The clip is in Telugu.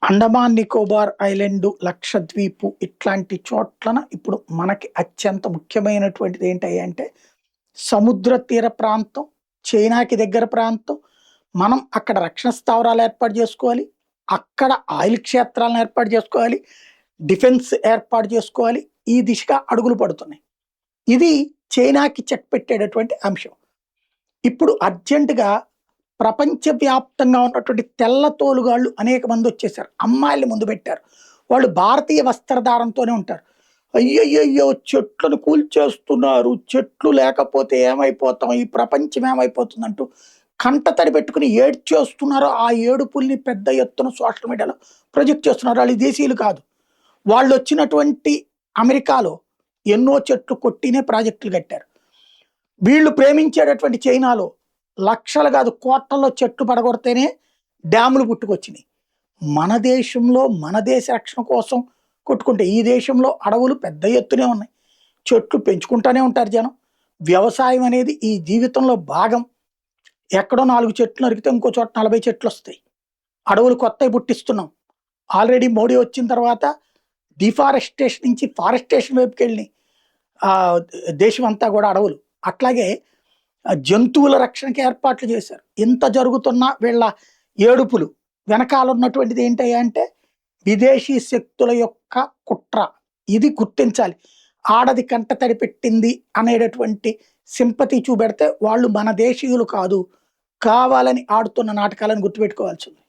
అండమాన్ నికోబార్ ఐలాండ్, లక్షద్వీపు ఇట్లాంటి చోట్లన ఇప్పుడు మనకి అత్యంత ముఖ్యమైనటువంటిది ఏంటంటే సముద్ర తీర ప్రాంతం, చైనాకి దగ్గర ప్రాంతం. మనం అక్కడ రక్షణ స్థావరాలు ఏర్పాటు చేసుకోవాలి. అక్కడ ఆయిల్ క్షేత్రాలను ఏర్పాటు చేసుకోవాలి. డిఫెన్స్ ఏర్పాటు చేసుకోవాలి. ఈ దిశగా అడుగులు పడుతున్నాయి. ఇది చైనాకి చెక్ పెట్టేటటువంటి అంశం. ఇప్పుడు అర్జెంటుగా ప్రపంచవ్యాప్తంగా ఉన్నటువంటి తెల్ల తోలుగాళ్ళు అనేక మంది వచ్చేసారు. అమ్మాయిల్ని ముందు పెట్టారు. వాళ్ళు భారతీయ వస్త్రధారంతోనే ఉంటారు. అయ్యయ్యో! చెట్లను కూల్చేస్తున్నారు. చెట్లు లేకపోతే ఏమైపోతాం? ఈ ప్రపంచం ఏమైపోతుందంటూ కంటతడి పెట్టుకుని ఏడ్చేస్తున్నారు. ఆ ఏడుపుల్ని పెద్ద ఎత్తున సోషల్ మీడియాలో ప్రొజెక్ట్ చేస్తున్నారు. వాళ్ళు దేశీయులు కాదు. వాళ్ళొచ్చినటువంటి అమెరికాలో ఎన్నో చెట్లు కొట్టినే ప్రాజెక్టులు కట్టారు. వీళ్ళు ప్రేమించేటటువంటి చైనాలో లక్షలు కాదు కోట్లలో చెట్లు పడగొడితేనే డ్యాములు పుట్టుకొచ్చినాయి. మన దేశంలో మన దేశ రక్షణ కోసం కొట్టుకుంటే ఈ దేశంలో అడవులు పెద్ద ఎత్తునే ఉన్నాయి. చెట్లు పెంచుకుంటూనే ఉంటారు జనం. వ్యవసాయం అనేది ఈ జీవితంలో భాగం. ఎక్కడో 4 చెట్లు నరికితే ఇంకో చోట 40 చెట్లు వస్తాయి. అడవులు కొత్తవి పుట్టిస్తున్నాం. ఆల్రెడీ మోడీ వచ్చిన తర్వాత డిఫారెస్టేషన్ నుంచి ఫారెస్టేషన్ వైపుకి వెళ్ళి దేశం అంతా కూడా అడవులు. అట్లాగే జంతువుల రక్షణకి ఏర్పాట్లు చేశారు. ఇంత జరుగుతున్నా వీళ్ళ ఏడుపులు వెనకాల ఉన్నటువంటిది ఏంటయ్యా అంటే విదేశీ శక్తుల యొక్క కుట్ర. ఇది గుర్తించాలి. ఆడది కంట తడి పెట్టింది అనేటటువంటి సింపతి చూపెడితే వాళ్ళు మన దేశీయులు కాదు, కావాలని ఆడుతున్న నాటకాలను గుర్తుపెట్టుకోవాల్సింది.